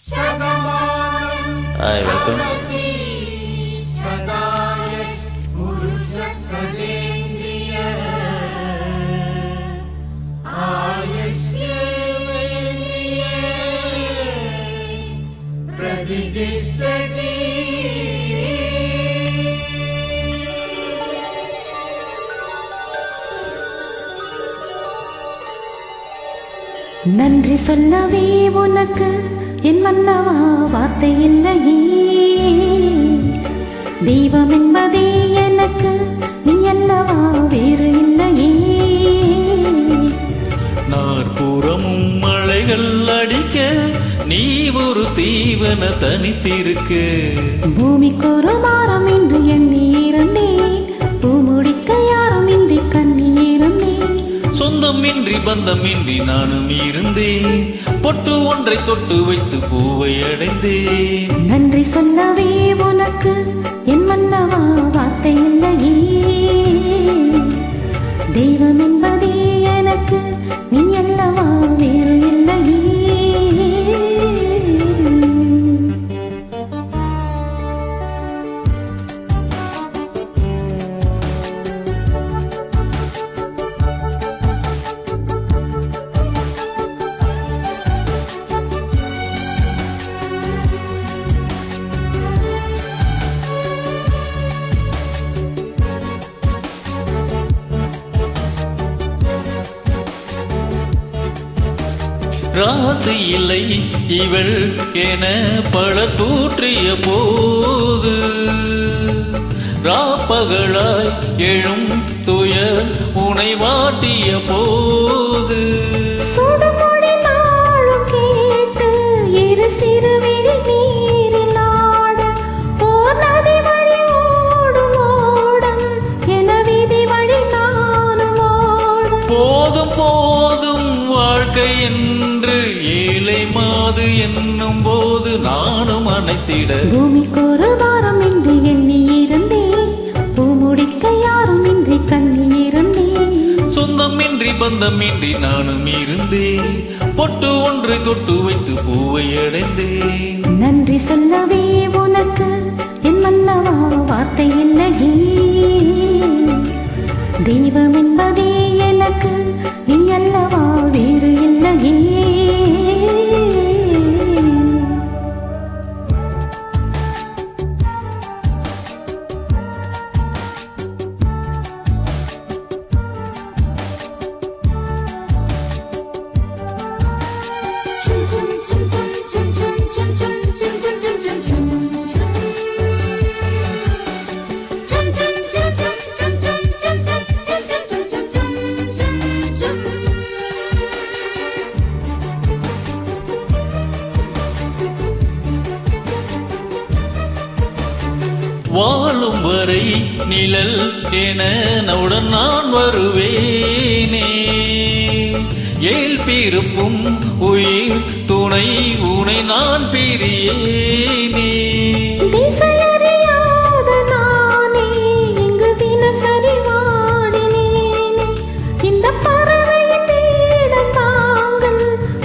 Hi, welcome. நன்றி சொல்லவே உனக்கு என் மன்னவா வார்த்தை இல்லையே. தெய்வம் என்பதே எனக்கு நீ அல்லவா வேறு இல்லையே. நாற்புறமும் மழைகள் அடிக்க நீ ஒரு தீவன தனித்திருக்கு. பூமிக்கு ஒரு மாறம் என்று எண்ணி இருந்தேன், பூமுடிக்க யாரும் இன்றி கண்ணி இருந்தேன். சொந்தமின்றி பந்தமின்றி நானும் இருந்தேன், பொட்டு ஒன்றை தொட்டு வைத்து பூவை அடைந்தேன். நன்றி சொல்லவே உனக்கு என் மன்னவா வார்த்தை இல்லையே. தெய்வம் என்பதே எனக்கு நீ அல்லவா வேறு இல்லையே. ராசி இல்லை இவள் என பல தூற்றிய போது, ராப்பகலாய் எழும் துயர் உனை வாட்டிய போது, சுடுமொழி நாளும் கேட்டு இரு சிறுவிழி நீரில் ஆட, ஓர் நதி வழி ஓடும் ஓடம் என விதி வழி நானும் ஓட. போதும் போதும் வாழ்க்கை என்று ஏழை மாது என்னும் போது நானும் அணைத்திட, பூமிக்கு ஒரு வாரம் என்று எண்ணி இருந்தேன், பூமுடிக்க யாரும் இன்றி கண்ணி இருந்தேன். சொந்தமின்றி பந்தமின்றி நானும் இருந்தேன், பொட்டு ஒன்றை தொட்டு வைத்து பூவை அடைந்தேன். நன்றி சொல்லவே உனக்கு என் மன்னவா வார்த்தை இல்லையே. தெய்வம் என்பதே எனக்கு நீ அல்லவா வேறு இல்லையே. வாழும் வரை நிழல் என நவுடன் நான் வருவேனே, ஏழ்பிருப்பும் உயிர் துணை உனை நான் பிரியேனே. திசையறியாத நானே இங்கு தினசரி வாடினேனே, இந்த பறவையின் வீடம் தாங்கள்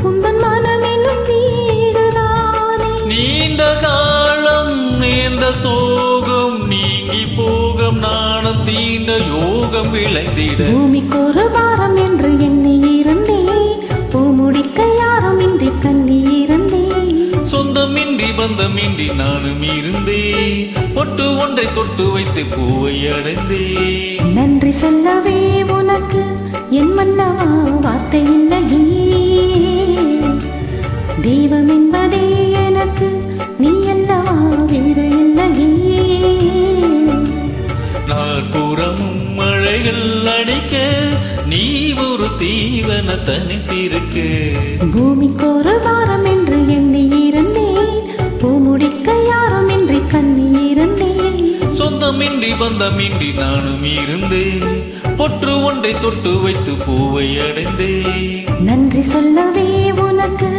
உந்தன் மனமெனும் வீடுதானே. நீண்ட காலம் நேர்ந்த சோகம் நீங்கி போகம் நாணம் தீண்ட யோகம் விளைந்திட, பூமிக்கு ஒரு வாரம் என்று எண்ணி இருந்தேன், பூமுடிக்க யாரும் இன்றி கண்ணி இருந்தேன். சொந்தமின்றி பந்தமின்றி நானும் இருந்தேன், பொட்டு ஒன்றை தொட்டு வைத்து பூவை அடைந்தேன். நன்றி சொல்லவே உனக்கு என் மன்னவா வார்த்தை இல்லையே. தெய்வம் என்பதே எனக்கு நீ அல்லவா வேறு இல்லையே. நாற்புறமும் மழைகள் அடிக்க நீ ஒரு தீவன தனித்திருக்கு. பூமிக்கு ஒரு வாரம் என்று எண்ணி இருந்தேன், பூமுடிக்க யாரும் இன்றி கண்ணி இருந்தேன். சொந்தமின்றி பந்தமின்றி நானும் இருந்தேன், பொற்று ஒன்றை தொட்டு வைத்து பூவை அடைந்தேன். நன்றி சொல்லவே உனக்கு